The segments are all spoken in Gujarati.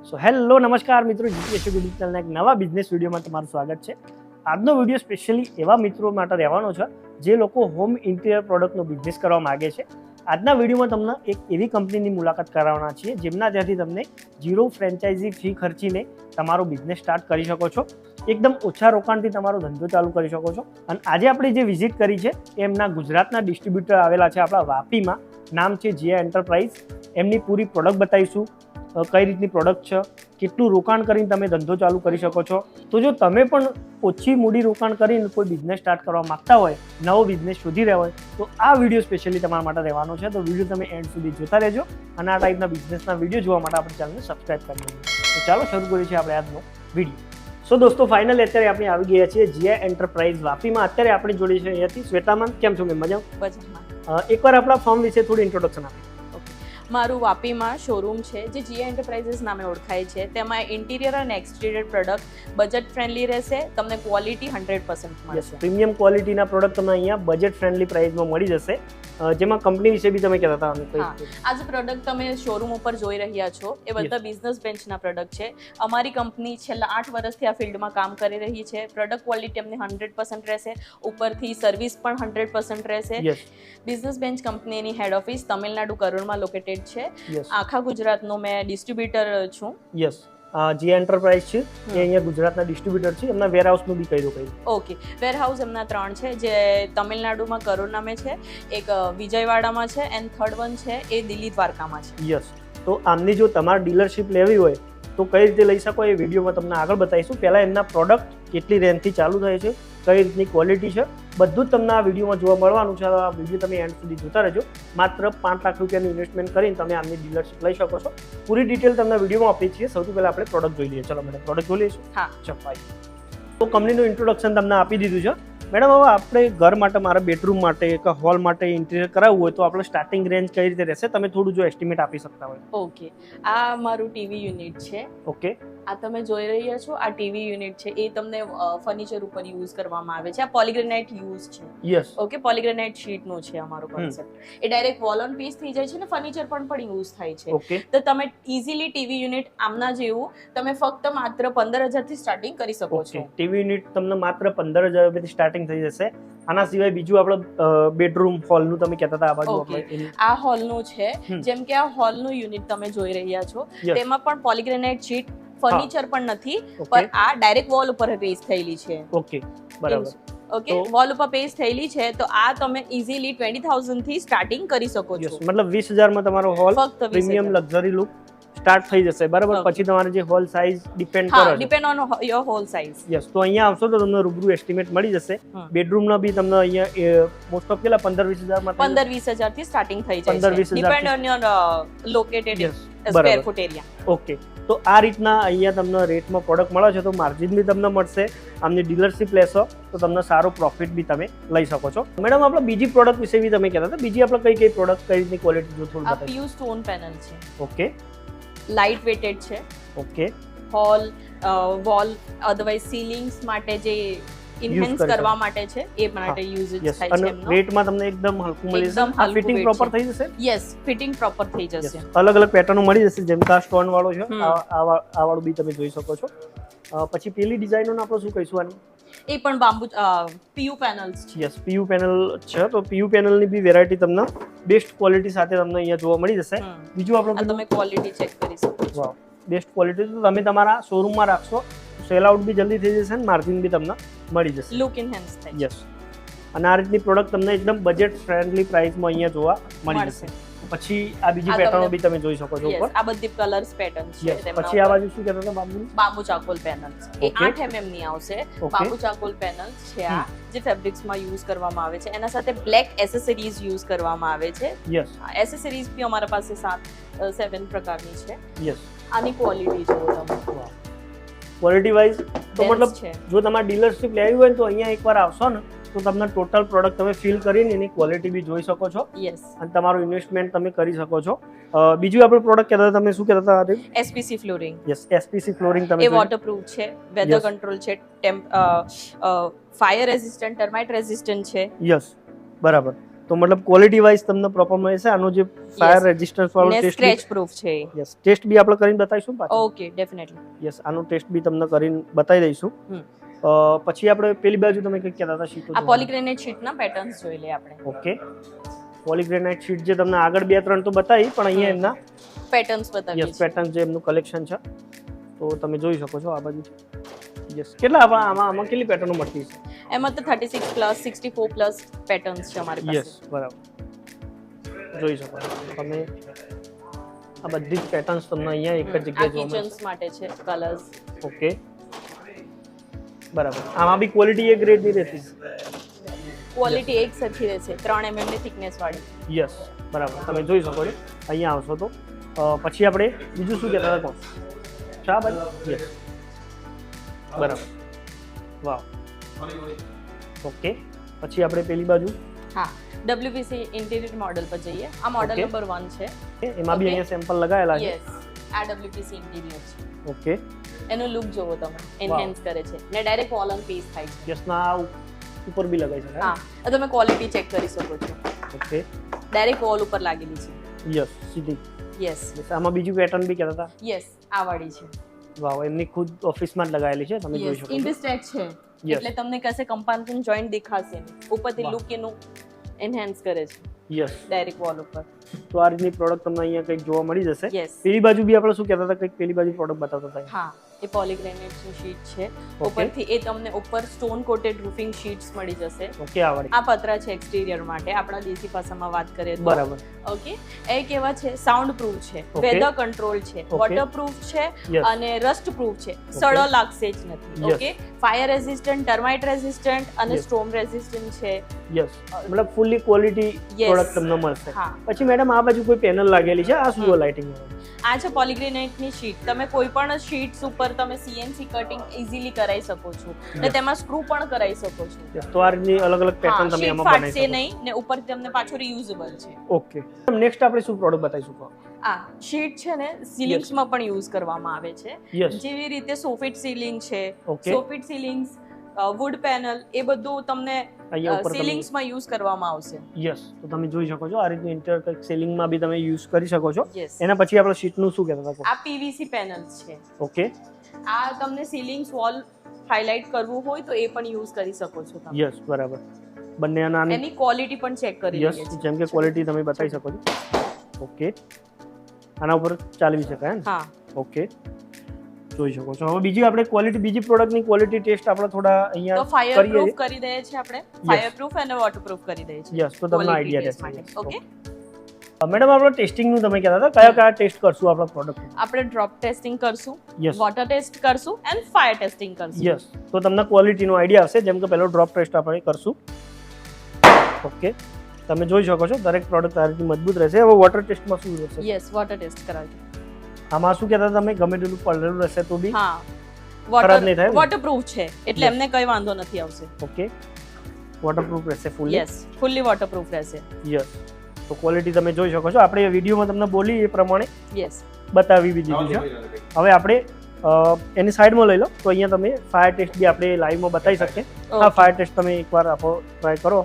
સો હેલો નમસ્કાર મિત્રો, જીપીએસસી યુટ્યુબ ચેનલના એક નવા બિઝનેસ વિડીયોમાં તમારું સ્વાગત છે. આજનો વિડીયો સ્પેશિયલી એવા મિત્રો માટે રહેવાનો છે જે લોકો હોમ ઇન્ટિરિયર પ્રોડક્ટનો બિઝનેસ કરવા માગે છે. આજના વિડીયોમાં તમને એક એવી કંપનીની મુલાકાત કરાવવાના છીએ જેમના ત્યાંથી તમને ઝીરો ફ્રેન્ચાઇઝી ફી ખર્ચીને તમારો બિઝનેસ સ્ટાર્ટ કરી શકો છો. એકદમ ઓછા રોકાણથી તમારો ધંધો ચાલુ કરી શકો છો. અને આજે આપણે જે વિઝિટ કરી છે એમના ગુજરાતના ડિસ્ટ્રીબ્યુટર આવેલા છે આપણા વાપીમાં. નામ છે જીયા એન્ટરપ્રાઇઝ. એમની પૂરી પ્રોડક્ટ બતાવીશું, કઈ રીતની પ્રોડક્ટ છે, કેટલું રોકાણ કરીને તમે ધંધો ચાલુ કરી શકો છો. તો જો તમે પણ ઓછી મૂડી રોકાણ કરીને કોઈ બિઝનેસ સ્ટાર્ટ કરવા માંગતા હોય, નવો બિઝનેસ શોધી રહ્યા હોય, તો આ વિડીયો સ્પેશિયલી તમારા માટે રહેવાનો છે. તો વિડીયો તમે એન્ડ સુધી જોતા રહેજો અને આ ટાઈપના બિઝનેસના વિડીયો જોવા માટે આપણી ચેનલને સબસ્ક્રાઇબ કરી લેજો. તો ચાલો શરૂ કરીએ છીએ આપણે આજનો વિડીયો. સો દોસ્તો, ફાઇનલ અત્યારે આપણે આવી ગયા છીએ જીયા એન્ટરપ્રાઇઝ વાપીમાં. અત્યારે આપણી જોડે છે અહીંયાથી શ્વેતામાન. કેમ છો મેમ? મજામાં? એકવાર આપણા ફોર્મ વિશે થોડું ઇન્ટ્રોડક્શન આપીએ. મારું વાપીમાં શોરૂમ છે જે જીયા એન્ટરપ્રાઇઝીસ નામે ઓળખાય છે. તેમાં ઇન્ટિરિયર અને એક્સટિરિયર પ્રોડક્ટ બજેટ ફ્રેન્ડલી રહેશે. તમને ક્વોલિટી 100% મળશે. પ્રીમિયમ ક્વોલિટીના પ્રોડક્ટ તમને અહીંયા બજેટ ફ્રેન્ડલી પ્રાઇસમાં મળી જશે. જેમાં કંપની વિશે બી તમે કહેતા હતા. આ જે પ્રોડક્ટ તમે શોરૂમ ઉપર જોઈ રહ્યા છો એ બધા બિઝનેસ બેન્ચના પ્રોડક્ટ છે. અમારી કંપની છેલ્લા 8 વર્ષથી આ ફિલ્ડમાં કામ કરી રહી છે. પ્રોડક્ટ ક્વોલિટી અમને 100% રહેશે. ઉપરથી સર્વિસ પણ 100% રહેશે. બિઝનેસ બેન્ચ કંપનીની હેડ ઓફિસ તમિલનાડુ કરોડમાં લોકેટેડ છે. આખા ગુજરાતનો મેં ડિસ્ટ્રીબ્યુટર છું. યસ, જીયા એન્ટરપ્રાઇઝ છે એ અહીંયા ગુજરાતના ડિસ્ટ્રીબ્યુટર છે. એમના વેરહાઉસનું બી કહી દો. ઓકે, વેરહાઉસ એમના 3 છે, જે તમિલનાડુમાં કરોડ નામે છે, એક વિજયવાડામાં છે એન્ડ થર્ડ વન છે એ દિલ્હી દ્વારકામાં છે. યસ, તો આમની જો તમારે ડીલરશીપ લેવી હોય તો કઈ રીતે લઈ શકો એ વિડીયોમાં તમને આગળ બતાવીશું. પહેલાં એમના પ્રોડક્ટ કેટલી રેન્જથી ચાલુ થાય છે, કઈ રીતની ક્વોલિટી છે, બધું જ તમને આ વિડીયોમાં જોવા મળવાનું છે. આ વિડીયો તમે એન્ડ સુધી જોતા રહેજો. માત્ર 5 લાખ રૂપિયાનું ઇન્વેસ્ટમેન્ટ કરીને તમે આમની ડીલરશીપ લઈ શકો છો. પૂરી ડિટેલ તમને વિડીયોમાં આપીએ છીએ. સૌથી પહેલાં આપણે પ્રોડક્ટ જોઈ લઈએ. ચલો મેડમ, પ્રોડક્ટ જોઈ લઈશું. હા, ચપાઈ. તો કંપનીનું ઇન્ટ્રોડક્શન તમને આપી દીધું છે. મેડમ, હવે આપણે ઘર માટે, મારા બેડરૂમ માટે કે હોલ માટે ઇન્ટિરિયર કરાવવું હોય તો આપણે સ્ટાર્ટિંગ રેન્જ કઈ રીતે રહેશે, તમે થોડું જો એસ્ટિમેટ આપી શકતા હોય. ઓકે, આ મારું ટીવી યુનિટ છે. ઓકે, આ તમે જોઈ રહ્યા છો, આ ટીવી યુનિટ છે એ તમને ફર્નિચર ઉપર યુઝ કરવામાં આવે છે. આ પોલીગ્રેનાઇટ યુઝ છે. યસ, ઓકે, પોલીગ્રેનાઇટ શીટનું છે અમારો કોન્સેપ્ટ. એ ડાયરેક્ટ વોલ ઓન પીસ થઈ જાય છે ને ફર્નિચર પણ યુઝ થાય છે. ઓકે, તો તમે ઇઝીલી ટીવી યુનિટ આમના જેવું તમે ફક્ત માત્ર 15,000 થી સ્ટાર્ટિંગ કરી શકો છો. ટીવી યુનિટ તમને માત્ર 15,000 રૂપિયાથી સ્ટાર્ટિંગ થઈ જશે. આના સિવાય બીજું આપણે બેડરૂમ હોલનું તમે કહેતા હતા, આ બાજુ આપણે આ હોલનું છે. જેમ કે આ હોલનું યુનિટ તમે જોઈ રહ્યા છો, તેમાં પણ પોલીગ્રેનાઇટ શીટ, ફર્નિચર પણ નથી, પણ આ ડાયરેક્ટ વોલ ઉપર પેસ્ટ થયેલી છે. ઓકે, બરાબર. ઓકે, વોલ ઉપર પેસ્ટ થયેલી છે. તો આ તમે ઇઝીલી 20,000 થી સ્ટાર્ટિંગ કરી શકો છો. મતલબ 20,000 માં તમારો hall premium luxury look start થઈ જશે. બરાબર. પછી તમારે જે હોલ સાઇઝ ડિપેન્ડ કરે, depend on your hall size. Yes, તો અહીંયા આવશો તો તમને રૂબરૂ એસ્ટિમેટ મળી જશે. બેડરૂમ ના બી તમને અહીંયા મોસ્ટ ઓફ કેટલા 15-20,000 માં 15-20,000 થી સ્ટાર્ટિંગ થઈ જાય છે. Depend on your located square foot area. Okay, તો આ રીતના અહીંયા તમને રેટમાં પ્રોડક્ટ મળે છે. તો માર્જિન બી તમને મળશે. આમની ડીલરશીપ લેશો તો તમને સારો પ્રોફિટ બી તમે લઈ શકો છો. મેડમ, આપણે બીજી પ્રોડક્ટ વિશે બી તમે કહેતા હતા. બીજી આપણે કઈ પ્રોડક્ટ, કઈ રીતની ક્વોલિટી જો થોડું બતાવો. આ પીયુ સ્ટોન પેનલ છે. ઓકે, લાઇટ વેટેડ છે. ઓકે, હોલ, વોલ, અધરવાઇઝ સીલિંગ્સ માટે જે ઇન્હેન્સ કરવા માટે છે એ માટે યુઝ થાય છે. અને રેટમાં તમને એકદમ હલકું મળી જશે. આ ફિટિંગ પ્રોપર થઈ જશે. યસ, ફિટિંગ પ્રોપર થઈ જશે. અલગ અલગ પેટર્નો મળી જશે. જેમ કે આ સ્ટોન વાળો છે, આ વાળું બી તમે જોઈ શકો છો. પછી પેલી ડિઝાઇનોને આપણે શું કહીશું આની? એ પણ બામ્બુ પીયુ પેનલ્સ છે. યસ, પીયુ પેનલ છે. તો પીયુ પેનલની બી વેરાયટી તમને બેસ્ટ ક્વોલિટી સાથે તમને અહીંયા જોવા મળી જશે. બીજું આપણે તમે ક્વોલિટી ચેક કરી શકો છો. વાવ, બેસ્ટ ક્વોલિટી. તો તમે તમારા શોરૂમમાં રાખશો, સેલ આઉટ બી જલ્દી થઈ જશે અને માર્જિન બી તમને મળી જશે. લુક ઇન્હેન્સ થાય. યસ, અને આ રીતની પ્રોડક્ટ તમને એકદમ બજેટ ફ્રેન્ડલી પ્રાઇસમાં અહીંયા જોવા મળી જશે. પછી આ બીજી પેટર્નો બી તમે જોઈ શકો છો ઉપર. આ બધી કલર્સ પેટર્ન છે. પછી આ બાજુ શું કહેતા હતા? Bamboo charcoal panels. એ 8 mm ની આવશે. બામ્બુ ચાકોલ પેનલ્સ છે આ, જે ફેબ્રિક્સમાં યુઝ કરવામાં આવે છે. એના સાથે બ્લેક એસેસરીઝ યુઝ કરવામાં આવે છે. યસ, એસેસરીઝ બી અમારા પાસે 7 પ્રકારની છે. યસ, આની ક્વોલિટી જુઓ તમે. ક્વોલિટી વાઇઝ તો મતલબ જો તમારે ડીલરશીપ લેવી હોય તો અહીંયા એકવાર આવશો ને તો તમને ટોટલ પ્રોડક્ટ તમે ફીલ કરીને એની ક્વોલિટી બી જોઈ શકો છો. યસ, અને તમારું ઇન્વેસ્ટમેન્ટ તમે કરી શકો છો. બીજું આપણે પ્રોડક્ટ કહેતા હતા, તમે શું કહેતા હતા? SPC flooring. Yes, SPC flooring તમે એ વોટરપ્રૂફ છે, વેધર કંટ્રોલ છે, ફાયર રેઝિસ્ટન્ટ, ટર્માઇટ રેઝિસ્ટન્ટ છે. યસ, બરાબર. તો મતલબ ક્વોલિટી વાઇઝ તમને પ્રોપર મળશે. આનો જે ફાયર રેઝિસ્ટન્સ વાળો ને ટેસ્ટ સ્ક્રેચ પ્રૂફ છે. યસ ટેસ્ટ બી આપણે કરીને બતાવીશું પાછું. Okay definitely. યસ આનો ટેસ્ટ બી તમને કરીને બતાવી દઈશું. પછી આપણે પેલી બાજુ તમે કંઈક કહેતા હતા શીટો. આ પોલીગ્રેનેટ શીટના પેટર્ન્સ જોઈ લે આપણે. ઓકે પોલીગ્રેનાઇટ શીટ જે તમને આગળ 2-3 તો બતાવી પણ અહીંયા એમના પેટર્ન્સ બતાવીએ યસ પેટર્ન જે એમનું કલેક્શન છે તો તમે જોઈ શકો છો આ બાજુ. યસ કેટલા આમાં કેટલી પેટર્નો મળતી છે? એમાં તો 36 પ્લસ 64 પ્લસ પેટર્ન્સ છે અમારી પાસે. યસ બરાબર જોઈ શકો છો તમે આ બધી જ પેટર્ન્સ તમને અહીંયા એક જ જગ્યાએ જોવા મળશે. કિચન્સ માટે છે કલર્સ. ઓકે બરાબર. આમાં બી ક્વોલિટી એક ગ્રેડની રહેતી છે. ક્વોલિટી એક સરખી રહેશે 3 mm ની થિકનેસ વાળી. યસ બરાબર તમે જોઈ શકો છો અહીંયા આવશો તો. પછી આપણે બીજું શું કહેતા હતા? ચા બાજુ. યસ બરાબર વાવ. ઓકે પછી આપણે પેલી બાજુ હા WPC ઇન્ટિરિયર મોડલ પર જઈએ. આ મોડલ નંબર 1 છે. એમાં બી અહીંયા સેમ્પલ લગાવેલા છે. યસ આ WPC ઇન્ટિરિયર છે. ઓકે એનો લુક જોવો તમે એન્હાન્સ કરે છે ને ડાયરેક્ટ વોલ ઓન પીસ થાય છે. યસ ના ઉપર બી લગાવી શકાય. હા તમે ક્વોલિટી ચેક કરી શકો છો. ઓકે ડાયરેક્ટ વોલ ઉપર લાગેલી છે. યસ સીધી. યસ આમાં બીજું પેટર્ન બી કહેતા હતા. યસ આ વાળી છે. વાવ એમની ખુદ ઓફિસમાં જ લગાવેલી છે તમે જોઈ શકો છો. ઇન્ડિસ્ટેક છે એટલે તમને કશે કમ્પાર્ટમેન્ટ જોઈન્ટ દેખાશે નહીં. ઉપરથી લુક એનું એન્હાન્સ કરે છે. યસ ડાયરેક્ટ વોલ ઉપર. તો આ રીતની પ્રોડક્ટ તમને અહીંયા કંઈક જોવા મળી જશે. યસ પેલી બાજુ બી આપણે શું કહેતા હતા કંઈક પેલી બાજુ પ્રોડક્ટ બતાવતા હતા. હા એ પોલીગ્રેનેટની શીટ છે. ઉપરથી એ તમને ઉપર સ્ટોન કોટેડ રૂફિંગ શીટ્સ મળી જશે. ઓકે આ વાળી આ પતરા છે એક્સટીરિયર માટે આપણા દેશી ભાષામાં વાત કરીએ તો. બરાબર. ઓકે એ કેવા છે? સાઉન્ડ પ્રૂફ છે, વેધર કંટ્રોલ છે, વોટરપ્રૂફ છે અને રસ્ટ પ્રૂફ છે. સડો લાગશે જ નથી. Okay fire resistant, termite resistant અને સ્ટોર્મ રેઝિસ્ટન્ટ છે. યસ મતલબ ફૂલી ક્વોલિટી પ્રોડક્ટ તમને મળશે. હા પછી મેડમ આ બાજુ કોઈ પેનલ લાગેલી છે આ શું લાઇટિંગ? આ છે પોલીગ્રેનેટની શીટ. તમે કોઈ પણ શીટ્સ ઉપર તમે CNC કટિંગ ઇઝીલી કરાવી શકો છો અને તેમાં સ્ક્રૂ પણ કરાવી શકો છો. તો આ રીતની અલગ અલગ પેટર્ન તમે આમાં બનાવી શકો છો. નહીં ને ઉપર તમને પાછું રીયુઝેબલ છે. ઓકે નેક્સ્ટ આપણે શું પ્રોડક્ટ બતાવીશું? આ શીટ છે ને સીલિંગ્સમાં પણ યુઝ કરવામાં આવે છે. જેવી રીતે સોફિટ સીલિંગ છે, સોફિટ સીલિંગ્સ, વુડ પેનલ એ બધું તમને સીલિંગ્સમાં યુઝ કરવામાં આવશે. યસ તો તમે જોઈ શકો છો આ રીતનું ઇન્ટિરિયર સીલિંગમાં બી તમે યુઝ કરી શકો છો. Yes. એના પછી આપણે શીટનું શું કહેતા હતા? આ PVC પેનલ્સ છે. ઓકે આ તમને સીલિંગ્સ વોલ હાઇલાઇટ કરવું હોય તો એ પણ યુઝ કરી શકો છો તમે. યસ બરાબર. બંને આની એની ક્વોલિટી પણ ચેક કરી લઈએ. યસ જેમ કે ક્વોલિટી તમે બતાવી શકો છો. ઓકે આના ઉપર ચાલવી શકાય ને? હા ઓકે જોઈ શકો છો. હવે બીજી આપણે ક્વોલિટી બીજી પ્રોડક્ટની ક્વોલિટી ટેસ્ટ આપણે થોડા અહીંયા તો ફાયર પ્રૂફ કરી દઈએ છીએ આપણે. ફાયર પ્રૂફ અને વોટરપ્રૂફ કરી દઈએ છીએ. યસ તો તમને આઈડિયા રહેશે. ઓકે મેડમ આપણે ટેસ્ટિંગનું તમે કહેતા હતા કયા ટેસ્ટ કરશું આપણા પ્રોડક્ટ? આપણે ડ્રોપ ટેસ્ટિંગ કરશું, યસ વોટર ટેસ્ટ કરશું એન્ડ ફાયર ટેસ્ટિંગ કરશું. યસ તો તમને ક્વોલિટીનો આઈડિયા આવશે. જેમ કે પહેલો ડ્રોપ ટેસ્ટ આપણે કરશું. ઓકે તમે જોઈ શકો છો દરેક પ્રોડક્ટ આ રીતે મજબૂત રહેશે. હવે વોટર ટેસ્ટમાં શું રહેશે? યસ વોટર ટેસ્ટ કરાવજો. આમાં શું કહેતા તમે ગમે તેટલું પડેલું રહેશે તો બી હા ખરાબ નહીં થાય? વોટરપ્રૂફ છે એટલે એમને કઈ વાંધો નથી આવશે. ઓકે વોટરપ્રૂફ રહેશે ફૂલી? યસ ફૂલી વોટરપ્રૂફ રહેશે. યસ તો ક્વોલિટી તમે જોઈ શકો છો. આપણે વિડીયોમાં તમને બોલી એ પ્રમાણે યસ બતાવી બી દીધું છે. હવે આપણે એની સાઈડમાં લઈ લો તો અહીંયા તમે ફાયર ટેસ્ટ બી આપણે લાઈવમાં બતાવી શકીએ. આ ફાયર ટેસ્ટ તમે એકવાર આપો ટ્રાય કરો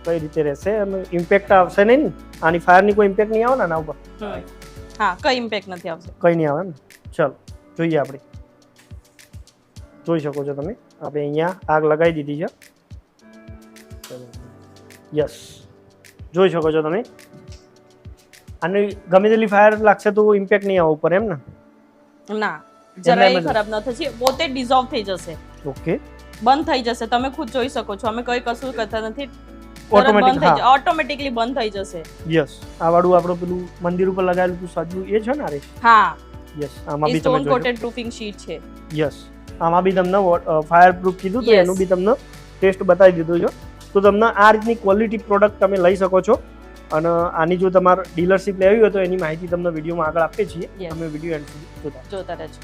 કઈ રીતે રહેશે અને ઇમ્પેક્ટ આવશે નહીં ને? આની ફાયરની કોઈ ઇમ્પેક્ટ નહીં આવે ને આના ઉપર? હા કઈ ઇમ્પેક્ટ નથી આવશે. કઈ નહીં આવે ને? ચલો જોઈએ આપણે. જોઈ શકો છો તમે આપણે અહીંયા આગ લગાવી દીધી છે. યસ જોઈ શકો છો તમે. અને ગમે તેટલી ફાયર લાગશે તો ઇમ્પેક્ટ નહીં આવે ઉપર એમ ને? ના જરાય ખરાબ ન થશે. પોતે ડિઝોલ્વ થઈ જશે. ઓકે બંધ થઈ જશે. તમે ખુદ જોઈ શકો છો. અમે કઈ કશું કરતા નથી. ઓટોમેટિકલી બંધ થઈ જશે. યસ આ વાળું આપણું પેલું મંદિર ઉપર લગાવેલું હતું સાજુ એ છે ને? અરે હા યસ આમાં બી તમે સ્ટોન કોટેડ રૂફિંગ શીટ છે. યસ આમાં બી તમને ફાયર પ્રૂફ કીધું તો એનું બી તમને ટેસ્ટ બતાવી દીધું છે. તો તમને આ રીતની ક્વોલિટી પ્રોડક્ટ તમે લઈ શકો છો. અને આની જો તમારે ડીલરશીપ લેવી હોય તો એની માહિતી તમને વિડીયોમાં આગળ આપીએ છીએ. તમે વિડીયો એન્ડ સુધી જોતા રહેજો.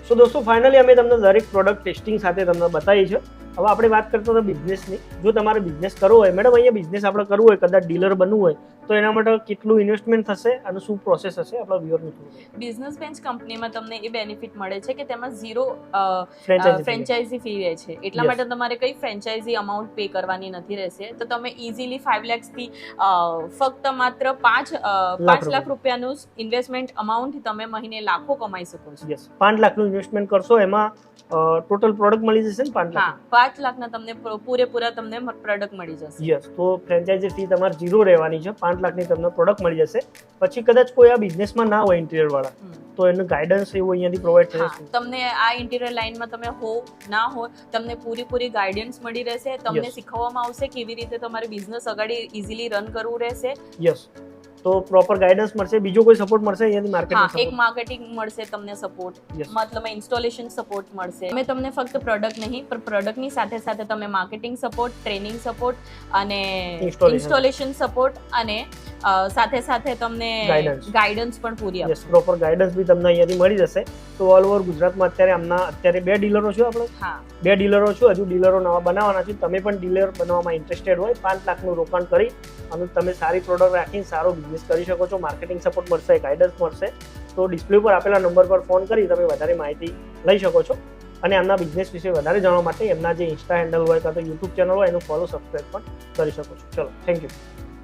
સો દોસ્તો ફાઇનલી અમે તમને દરેક પ્રોડક્ટ ટેસ્ટિંગ સાથે તમને બતાવી છે. હવે આપણે વાત કરતા હતા બિઝનેસની. જો તમારે બિઝનેસ કરવો હોય, મેડમ અહીંયા બિઝનેસ આપણે કરવું હોય, કદાચ ડીલર બનવું હોય, તો એના માટે કેટલું ઇન્વેસ્ટમેન્ટ થશે અને શું પ્રોસેસ હશે આપણા વ્યુઅરનું થોડું? બિઝનેસ બેન્ચ કંપનીમાં તમને એ બેનિફિટ મળે છે કે તેમાં ઝીરો Franchisee ફ્રેન્ચાઇઝી ફી રહે છે. એટલા Yes. માટે તમારે કઈ ફ્રેન્ચાઇઝી અમાઉન્ટ પે કરવાની નથી રહેશે. તો તમે ઇઝીલી 5 lakhs થી ફક્ત માત્ર 5 લાખ રૂપિયાનું ઇન્વેસ્ટમેન્ટ અમાઉન્ટ તમે મહિને લાખો કમાઈ શકો છો. યસ, 5 લાખનું ઇન્વેસ્ટમેન્ટ કરશો, એમાં ટોટલ પ્રોડક્ટ મળી જશે ને 5 લાખ? હા, 5 લાખના તમને પૂરેપૂરા તમને પ્રોડક્ટ મળી જશે. યસ, તો ફ્રેન્ચાઇઝી ફી તમારે 0 રહેવાની છે. 5 લાખની તમને પ્રોડક્ટ મળી જશે. પછી કદાચ કોઈ આ બિઝનેસમાં ના હોય ઇન્ટિરિયર વાળા, તો એનું ગાઈડન્સ એવું અહીંયાથી પ્રોવાઈડ હા, થશે. તમને આ ઇન્ટિરિયર લાઇનમાં તમે હો ના હો, તમને પૂરી ગાઈડન્સ મળી રહેશે. તમને Yes. શીખવવામાં આવશે કેવી રીતે તમારે બિઝનેસ આગળ ઇઝીલી રન કરવું રહેશે. યસ, તો પ્રોપર ગાઈડન્સ મળશે. બીજો કોઈ સપોર્ટ મળશે અહીંયાથી? હા, માર્કેટિંગ એક માર્કેટિંગ મળશે તમને સપોર્ટ, Yes. મતલબ ઇન્સ્ટોલેશન સપોર્ટ મળશે. અમે તમને ફક્ત પ્રોડક્ટ નહીં પણ પ્રોડક્ટની સાથે સાથે તમે માર્કેટિંગ સપોર્ટ, ટ્રેનિંગ સપોર્ટ અને Installation. ઇન્સ્ટોલેશન સપોર્ટ અને સાથે તમને Guidance. ગાઈડન્સ પણ પૂરી યસ, પ્રોપર ગાઈડન્સ બી તમને અહીંયાથી મળી જશે. તો ઓલ ઓવર ગુજરાતમાં અત્યારે 2 ડીલરો છો આપણે? હા, 2 ડીલરો છો. હજુ ડીલરો નવા બનાવવાના છે. તમે પણ ડીલર બનવામાં ઇન્ટરેસ્ટેડ હોય, 5 લાખનું રોકાણ કરી અને તમે સારી પ્રોડક્ટ રાખીને સારો બિઝનેસ કરી શકો છો. માર્કેટિંગ સપોર્ટ મળશે, ગાઈડન્સ મળશે. તો ડિસ્પ્લે પર આપેલા નંબર પર ફોન કરી તમે વધારે માહિતી લઈ શકો છો. અને એમના બિઝનેસ વિશે વધારે જાણવા માટે એમના જે ઇન્સ્ટા હેન્ડલ હોય કાં તો યુટ્યુબ ચેનલ હોય એનું ફોલો, સબસ્ક્રાઈબ પણ કરી શકો છો. ચલો, થેન્ક યુ.